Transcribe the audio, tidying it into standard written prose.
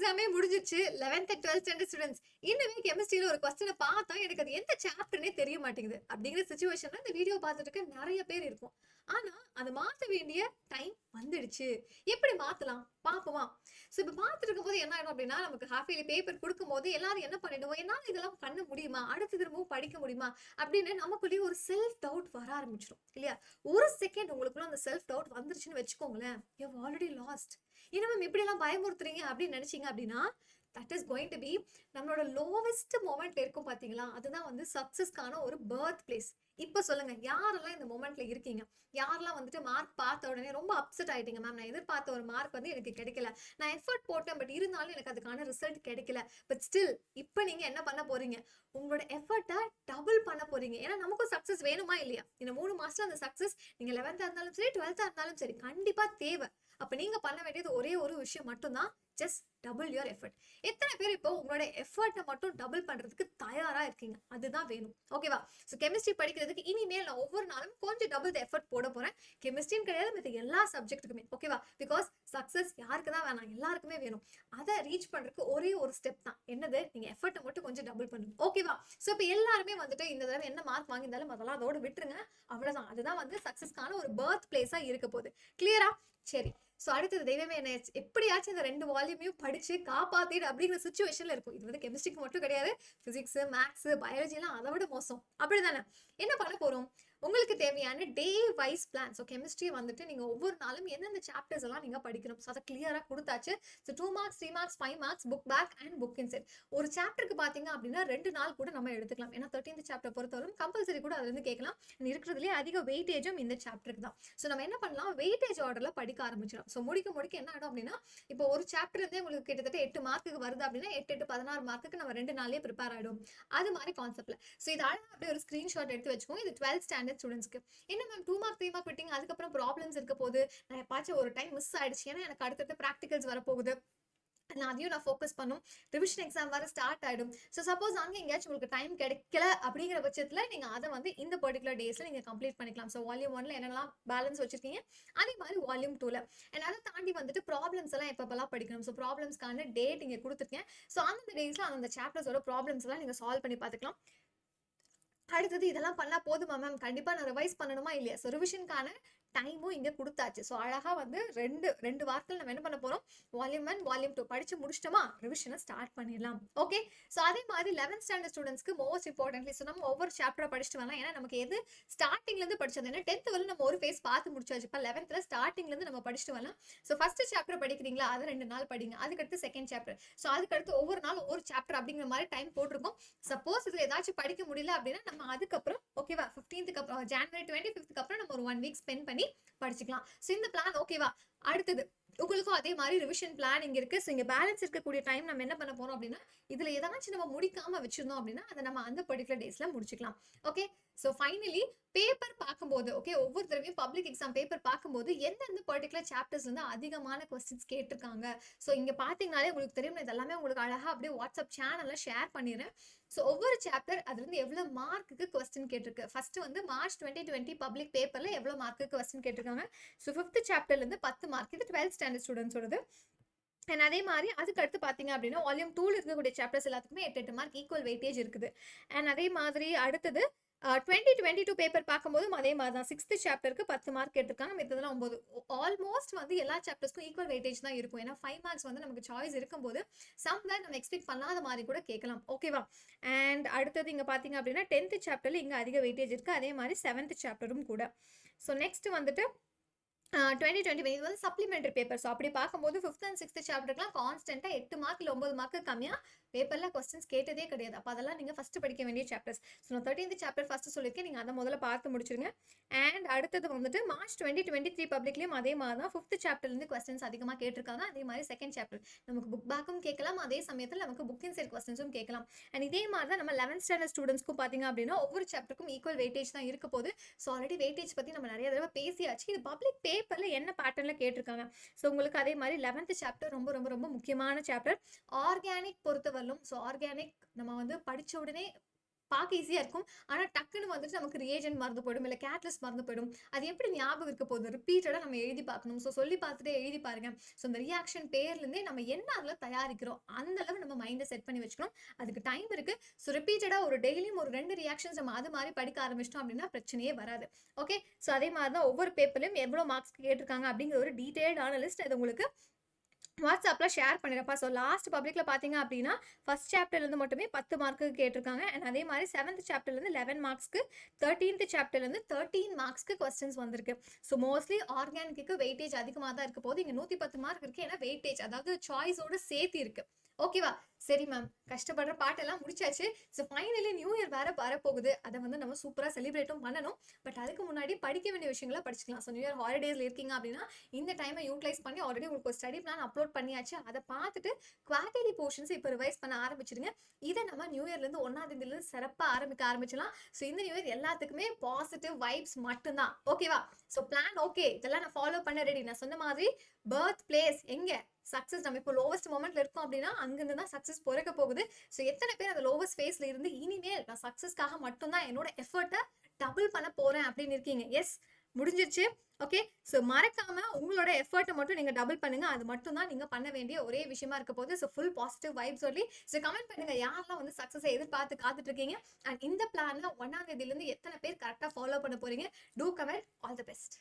எக்ஸாமே முடிஞ்சிச்சு 11th and 12th standard students. இன்னுமே கெமிஸ்ட்ரியில ஒரு கொஸ்டினை பார்த்தா எனக்கு அது எந்த சாப்டர்னே தெரிய மாட்டேங்குது அப்படிங்கிற சுச்சுவேஷன்ல இந்த வீடியோ பார்த்துட்டு இருக்க நிறைய பேர் இருக்கும். ஆனா அதை மாத்த வேண்டிய டைம் வந்துடுச்சு. எப்படி மாத்தலாம் பாப்போமா? சோ இப்ப பார்த்துட்டு இருக்கும்போது என்ன ஆயிடும் அப்படின்னா, நமக்கு ஹாஃப் இயர்லி பேப்பர் கொடுக்கும்போது எல்லாரும் என்ன பண்ணிடுவோம், என்னால இதெல்லாம் பண்ண முடியுமா, அடுத்த திரும்பவும் படிக்க முடியுமா அப்படின்னு நமக்குள்ளேயே ஒரு செல்ஃப் டவுட் வர ஆரம்பிச்சிடும் இல்லையா? ஒரு செகண்ட் உங்களுக்குள்ள அந்த செல்ஃப் டவுட் வந்துருச்சுன்னு வச்சுக்கோங்களேன், யூ ஹவ் ஆல்ரெடி லாஸ்ட். என்ன மேம் இப்படி எல்லாம் பயமுறுத்துறீங்க அப்படின்னு நினைச்சீங்க அப்படின்னா, that is going to be நம்மளோட லோவஸ்ட் மொமெண்ட்ல இருக்கும் பாத்தீங்களா, அதுதான் வந்து சக்சஸ்க்கான ஒரு பர்த் பிளேஸ். இப்ப சொல்லுங்க, யாரெல்லாம் இந்த மொமெண்ட்ல இருக்கீங்க? யாரெல்லாம் வந்துட்டு மார்க் பார்த்த உடனே ரொம்ப அப்செட் ஆயிட்டீங்க, மேம் நான் எதிர்பார்த்த ஒரு மார்க் வந்து எனக்கு கிடைக்கல, நான் எஃபர்ட் போட்டேன் பட் இருந்தாலும் எனக்கு அதுக்கான ரிசல்ட் கிடைக்கல. பட் ஸ்டில் இப்ப நீங்க என்ன பண்ண போறீங்க, உங்களோட எஃபர்ட்டை டபுள் பண்ண போறீங்க. ஏன்னா நமக்கும் சக்சஸ் வேணுமா இல்லையா? இந்த 3 மாசத்துல அந்த சக்சஸ் நீங்க 11th இருந்தாலும் சரி 12th இருந்தாலும் சரி கண்டிப்பா தேவை. அப்ப நீங்க பண்ண வேண்டியது ஒரே ஒரு விஷயம் மட்டும்தான், ஜஸ்ட் டபுள் யுவர் எஃபர்ட். எத்தனை பேர் இப்போ உங்களோட எஃபர்ட்டை மட்டும் டபுள் பண்றதுக்கு தயாரா இருக்கீங்க? அதுதான் வேணும். ஓகேவா? ஸோ கெமிஸ்ட்ரி படிக்கிறதுக்கு இனிமேல் நான் ஒவ்வொரு நாளும் கொஞ்சம் டபுள் எஃபர்ட் போட போறேன். கெமிஸ்ட்ரின்னு கிடையாது, மற்ற எல்லா சப்ஜெக்ட்டுக்குமே. ஓகேவா? பிகாஸ் சக்சஸ் யாருக்கு தான் வேணாம், எல்லாருக்குமே வேணும். அதை ரீச் பண்றதுக்கு ஒரே ஒரு ஸ்டெப் தான். என்னது? நீங்க எஃபர்ட்டை மட்டும் கொஞ்சம் டபுள் பண்ணுங்க. ஓகேவா? ஸோ இப்போ எல்லாருமே வந்துட்டு இந்த தடவை என்ன மார்க் வாங்கியிருந்தாலும் அதெல்லாம் அதோட விட்டுருங்க. அவ்வளவுதான். அதுதான் வந்து சக்சஸ்க்கான ஒரு பர்த் பிளேஸா இருக்க போகுது. கிளியரா? சரி. ஸோ அடுத்தது தெய்வமே என்ன, எப்படியாச்சும் இந்த 2 வால்யூமையும் படிச்சு காப்பாத்திடு அப்படிங்கிற சுச்சுவேஷன்ல இருக்கும். இது வந்து கெமிஸ்ட்ரிக்கு மட்டும் கிடையாது, பிசிக்ஸ், மேக்ஸ், பயாலஜி எல்லாம் அதை விட மோசம். அப்படிதானே? என்ன பண்ண போறோம்? உங்களுக்கு தேவையான day wise plan. So chemistry வந்துட்டு நீங்க ஒவ்வொரு நாளும் எந்தெந்த சாப்டர்ஸ் எல்லாம் நீங்க படிக்கணும், ஸோ அதை கிளியரா கொடுத்தாச்சு. So 2 marks, 3 marks, 5 marks book back and book inside. ஒரு சாப்டருக்கு பாத்தீங்க அப்படின்னா 2 நாள் கூட நம்ம எடுத்துக்கலாம். ஏன்னா 13th சாப்டர் பொறுத்தவரைக்கும் கம்பல்சரி கூட அதுல இருந்து கேட்கலாம். இருக்கிறதுலேயே அதிக வெயிட்டேஜும் இந்த சாப்டருக்கு தான். ஸோ நம்ம என்ன பண்ணலாம், வெயிட்டேஜ் ஆர்டர்ல படிக்க ஆரம்பிச்சிடும். ஸோ முடிக்க என்ன ஆகும் அப்படின்னா, இப்போ ஒரு சாப்டர் இருந்தே உங்களுக்கு கிட்டத்தட்ட 8 மார்க்குக்கு வருது அப்படின்னா 8 8 16 மார்க்குக்கு நம்ம 2 நாள்லயே ப்ரிப்பேர் ஆயிடும். அது மாதிரி கான்செப்ட்ல. ஸோ இது அழகா அப்படியே ஒரு ஸ்கிரீன்ஷாட் எடுத்து வச்சுக்கோங்க. இது 12th ஸ்டாண்டர்ட் ஸ்டூடெண்ட்ஸ்க்கு. என்ன மேம் 2 மார்க் 3 மார்க் விட்டீங்க, அதுக்கப்புறம் ப்ராப்ளம்ஸ் இருக்க போது, நான் எப்பாச்சும் ஒரு டைம் மிஸ் ஆயிடுச்சு, ஏன்னா எனக்கு அடுத்தடுத்து ப்ராக்டிகல்ஸ் வரப்போகுது, அதையும் நான் ஃபோக்கஸ் பண்ணும், ரிவிஷன் எக்ஸாம் வர ஸ்டார்ட் ஆயிடும். ஸோ சப்போஸ் அங்கே எங்கேயாச்சும் உங்களுக்கு டைம் கிடைக்கல அப்படிங்கிற பட்சத்தில் நீங்கள் அதை வந்து இந்த பர்டிகுலர் டேஸில் நீங்கள் கம்ப்ளீட் பண்ணிக்கலாம். ஸோ வால்யூம் 1ல என்னெல்லாம் பேலன்ஸ் வச்சிருக்கீங்க, அதே மாதிரி வால்யூம் 2ல. அண்ட் அதை தாண்டி வந்துட்டு ப்ராப்ளம்ஸ் எல்லாம் எப்பப்பெல்லாம் படிக்கணும், ஸோ ப்ராப்ளம்ஸ்க்கான டேட் இங்கே கொடுத்துருக்கேன். ஸோ அந்த டேஸில் அந்த சாப்டர்ஸோட ப்ராப்ளம்ஸ் எல்லாம் நீங்கள் சால்வ் பண்ணி பார்த்துக்கலாம். அடுத்தது இதெல்லாம் பண்ணா போதுமா மேம், கண்டிப்பா நான் ரிவைஸ் பண்ணணுமா இல்லையா? ஸோ ரிவிஷனுக்கான டைமும் இங்க கொடுத்தாச்சு. ஸோ அழகா வந்து ரெண்டு வாரத்தில் நம்ம என்ன பண்ண போறோம், வால்யூம் 1 வால்யூம் 2 படிச்சு முடிச்சிட்டோமா, ரிவிஷனை ஸ்டார்ட் பண்ணிடலாம். ஓகே. ஸோ அதே மாதிரி 11th ஸ்டாண்டர்ட் ஸ்டூடெண்ட்ஸ்க்கு மோஸ்ட் இம்பார்ட்டன்ட்லி, ஸோ நம்ம ஒவ்வொரு சாப்டரா படிச்சுட்டு வரலாம். ஏன்னா நமக்கு எது ஸ்டார்டிங்ல இருந்து படிச்சது, ஏன்னா 10th வரை நம்ம ஒரு ஃபேஸ் பார்த்து முடிச்சாச்சு. இப்போ 11th ஸ்டார்டிங்ல இருந்து நம்ம படிச்சுட்டு வரலாம். ஸோ ஃபர்ஸ்ட் சாப்டர் படிக்கிறீங்களா, அது 2 நாள் படிங்க. அதுக்கடுத்து செகண்ட் சாப்டர், ஸோ அதுக்கடுத்து ஒவ்வொரு நாள் ஒவ்வொரு சாப்டர் அப்படிங்கிற மாதிரி டைம் போட்டிருக்கோம். சப்போஸ் இதுல ஏதாச்சும் படிக்க முடியல அப்படின்னா நம்ம அதுக்கப்புறம் ஓகேவா, 15th அப்புறம் ஜனவரி 25th அப்புறம் நம்ம ஒரு 1 வீக் ஸ்பெண்ட் பண்ணி படிச்சுக்கலாம். ஸோ இந்த பிளான் ஓகேவா? அடுத்தது உங்களுக்கும் அதே மாதிரி ரிவிஷன் பிளான் இங்க இருக்கு. ஸோ இங்க பேலன்ஸ் இருக்கக்கூடிய டைம் நம்ம என்ன பண்ண போறோம் அப்படின்னா, இதுல ஏதாச்சும் நம்ம முடிக்காம வச்சிருந்தோம் அப்படின்னா அதை நம்ம அந்த பர்டிகுலர் டேஸ்ல முடிச்சுக்கலாம். ஓகே. ஸோ ஃபைனலி பேப்பர் பார்க்கும்போது, ஓகே, ஒவ்வொரு தடவையும் பப்ளிக் எக்ஸாம் பேப்பர் பார்க்கும்போது எந்தெந்த பர்டிகுலர் சாப்டர்ஸ் வந்து அதிகமான கொஸ்டின்ஸ் கேட்டிருக்காங்க, ஸோ இங்க பாத்தீங்கன்னாலே உங்களுக்கு தெரியும். இது எல்லாமே உங்களுக்கு அழகா அப்படியே வாட்ஸ்அப் சேனல்ல ஷேர் பண்ணிடுறேன். ஸோ ஒவ்வொரு சாப்டர் அதுல இருந்து எவ்வளவு மார்க்குக்கு கொஸ்டின் கேட்டிருக்கு, ஃபர்ஸ்ட் வந்து மார்ச் 2020 பப்ளிக் பேப்பர்ல எவ்வளவு மார்க்குக்கு கொஸ்டின் கேட்டிருக்காங்க. ஸோ 5th சாப்டர்ல இருந்து 10 மார்க், இது 12th ஸ்டாண்டர்ட் ஸ்டூடெண்ட்ஸோடது. அண்ட் அதே மாதிரி அதுக்கு அடுத்து பார்த்தீங்க அப்படின்னா வால்யூம் 2ல இருக்கக்கூடிய சாப்டர்ஸ் எல்லாத்துக்குமே 8 மார்க் ஈக்குவல் வெயிட்டேஜ் இருக்குது. அண்ட் அதே மாதிரி அடுத்தது 2022 பேப்பர் பார்க்கும்போது அதே மாதிரி தான் 6th சாப்டருக்கு 10 மார்க் எடுத்திருக்காங்க, மத்ததெல்லாம் 9. ஆல்மோஸ்ட் வந்து எல்லா சாப்டர்ஸ்க்கும் ஈக்குவல் வெயிட்டேஜ் தான் இருக்கும். ஏன்னா 5 மார்க்ஸ் வந்து நமக்கு சாய்ஸ் இருக்கும்போது சம்வேர் நம்ம எக்ஸ்பெக்ட் பண்ணாத மாதிரி கூட கேட்கலாம். ஓகேவா? அண்ட் அடுத்தது இங்க பார்த்தீங்க அப்படின்னா 10th சாப்டர்ல இங்க அதிக வெயிட்டேஜ் இருக்கு. அதே மாதிரி 7th சாப்டரும் கூட. ஸோ நெக்ஸ்ட் வந்துட்டு 2020 இது வந்து சப்ளிமெண்டரி பேப்பர். ஸோ அப்படி பார்க்கும்போது 5th அண்ட் 6th சாப்டருக்குலாம் கான்ஸ்டன்ட்டாக 8 மார்க் இல்லை 9 மார்க்கு கம்மியாக பேப்பரில் கொஸ்டின்ஸ் கேட்டதே கிடையாது. அப்போ அதெல்லாம் நீங்கள் ஃபஸ்ட்டு படிக்க வேண்டிய சாப்டர்ஸ். ஸோ நான் 13th சாப்டர் ஃபஸ்ட்டு சொல்லியிருக்கேன், நீங்கள் அதை முதல்ல பார்த்து முடிச்சிருங்க. அண்ட் அடுத்தது வந்துட்டு மார்ச் 2023 பப்ளிக்லேயும் அதே மாதிரி தான் 5th சாப்டர்லேருந்து கொஸ்டின்ஸ் அதிகமாக கேட்டிருக்காங்க. அதே மாதிரி செகண்ட் சாப்டர் நமக்கு புக் பேக்கும் கேட்கலாம், அதே சமயத்தில் நமக்கு புக் இன்சைட் கொஸ்டின்ஸும் கேட்கலாம். அண்ட் இதே மாதிரி தான் நம்ம 11th ஸ்டாண்டர்ட் ஸ்டூடெண்ட்ஸ்க்கும் பார்த்தீங்க அப்படின்னா ஒவ்வொரு சாப்டருக்கும் ஈக்குவல் வெயிட்டேஜ் தான் இருக்க போது. ஸோ ஆல்ரெடி வெயிட்டேஜ் பற்றி நம்ம நிறைய தடவை பேசியாச்சு. இது பப்ளிக் பேப்பர்ல என்ன பேட்டர்ன்ல கேட்டிருக்காங்க. ஸோ உங்களுக்கு அதே மாதிரி 11th சாப்டர் ரொம்ப ரொம்ப ரொம்ப முக்கியமான சாப்டர். ஆர்கானிக் பொறுத்தவரையிலும், ஸோ ஆர்கானிக் நம்ம வந்து படிச்ச உடனே பார்க்க ஈஸியா இருக்கும். ஆனா டக்குன்னு வந்துட்டு நமக்கு ரியேஜென்ட் மறந்து போயிடும். இல்ல கேட்லிஸ்ட் மறந்து போயிடும். அது எப்படி ஞாபகம் இருக்க போகுது? ரிப்பீட்டடா நம்ம எழுதி பார்க்கணும். சொல்லி பார்த்துட்டே எழுதி பாருங்க. இந்த ரியாக்ஷன் பேர்ல இருந்தே நம்ம என்ன அதுல தயாரிக்கிறோம், அந்த அளவு நம்ம மைண்ட செட் பண்ணி வச்சுக்கணும். அதுக்கு டைம் இருக்கு. ரிப்பீட்டடா ஒரு டெய்லியும் ஒரு 2 ரியாக்ஷன்ஸ் நம்ம அது மாதிரி படிக்க ஆரம்பிச்சிட்டோம் அப்படின்னா பிரச்சனையே வராது. ஓகே. அதே மாதிரி தான் ஒவ்வொரு பேப்பர்லயும் எவ்வளவு மார்க்ஸ் கேட்டிருக்காங்க அப்படிங்கிற ஒரு டீடைல்டான லிஸ்ட் இது உங்களுக்கு வாட்ஸ்அப்ல ஷேர் பண்ணிருப்பா. லாஸ்ட் பப்ளிக்ல பாத்தீங்க அப்படின்னா ஃபர்ஸ்ட் சாப்டர்ல இருந்து மட்டுமே 10 மார்க்கு கேட்டிருக்காங்க. அண்ட் அதே மாதிரி 7th சாப்டர்ல இருந்து 11 மார்க்ஸ்க்கு, 13th சாப்டர்ல இருந்து 13 மார்க்ஸ்க்கு கொஸ்டின்ஸ் வந்திருக்கு. மோஸ்ட்லி ஆர்கானிக்கு வெயிட்டேஜ் அதிகமாக தான் இருக்க போது. இங்க 110 மார்க் இருக்கு. ஏன்னா வெயிட்டேஜ் அதாவது சாய்ஸோட சேர்த்து இருக்கு. ஓகேவா? சரி மேம், கஷ்டப்படுற பாட்டெல்லாம் முடிச்சாச்சு. ஃபைனலி நியூ இயர் வேற வரப்போகுது. அதை நம்ம சூப்பரா செலிப்ரேட்டும் பண்ணணும். பட் அதுக்கு முன்னாடி படிக்க வேண்டிய விஷயங்களை படிச்சுக்கலாம். நியூ இயர் ஹாலிடேஸ்ல இருக்கீங்க அப்படின்னா இந்த டைமை யூட்டிலைஸ் பண்ணி ஆல்ரெடி உங்களுக்கு ஒரு ஸ்டடி பிளான் அப்லோட் பண்ணியாச்சு. அதை பார்த்துட்டு குவார்டர்லி போர்ஷன்ஸ் இப்போ ரிவைஸ் பண்ண ஆரம்பிச்சிடுங்க. இதை நம்ம நியூ இயர்ல இருந்து 1ஆம் தேதியிலிருந்து சிறப்பாக ஆரம்பிக்க ஆரம்பிச்சலாம். இந்த நியூ இயர் எல்லாத்துக்குமே பாசிட்டிவ் வைப்ஸ் மட்டும்தான். ஓகேவா? பிளான் ஓகே, இதெல்லாம் நான் ஃபாலோ பண்ண ரெடி. நான் சொன்ன மாதிரி பர்த் பிளேஸ் எங்க சக்சஸ், நம்ம இப்போ லோவஸ்ட் மொமெண்ட்ல இருக்கோம் அப்படின்னா அங்கிருந்து தான் சக்சஸ் பிறக்க போகுது. எத்தனை பேர் அந்த லோவஸ்ட் ஃபேஸ்ல இருந்து இனிமேல் நான் சக்சஸ்க்காக மட்டும்தான் என்னோட எஃபர்ட்டை டபுள் பண்ண போறேன் அப்படின்னு இருக்கீங்க? எஸ், முடிஞ்சிருச்சு. ஓகே. மறக்காம உங்களோட எஃபர்ட்டை மட்டும் நீங்க டபுள் பண்ணுங்க. அது மட்டும் தான் நீங்க பண்ண வேண்டிய ஒரே விஷயமா இருக்க போது. ஃபுல் பாசிட்டிவ் வைப் சொல்லி கமெண்ட் பண்ணுங்க யாரெல்லாம் சக்சஸ் எதிர்பார்த்து காத்துட்டு இருக்கீங்க. அண்ட் இந்த பிளான்ல 1ஆம் தேதியில இருந்து எத்தனை பேர் கரெக்டா ஃபாலோ பண்ண போறீங்க? Do comment. All the best.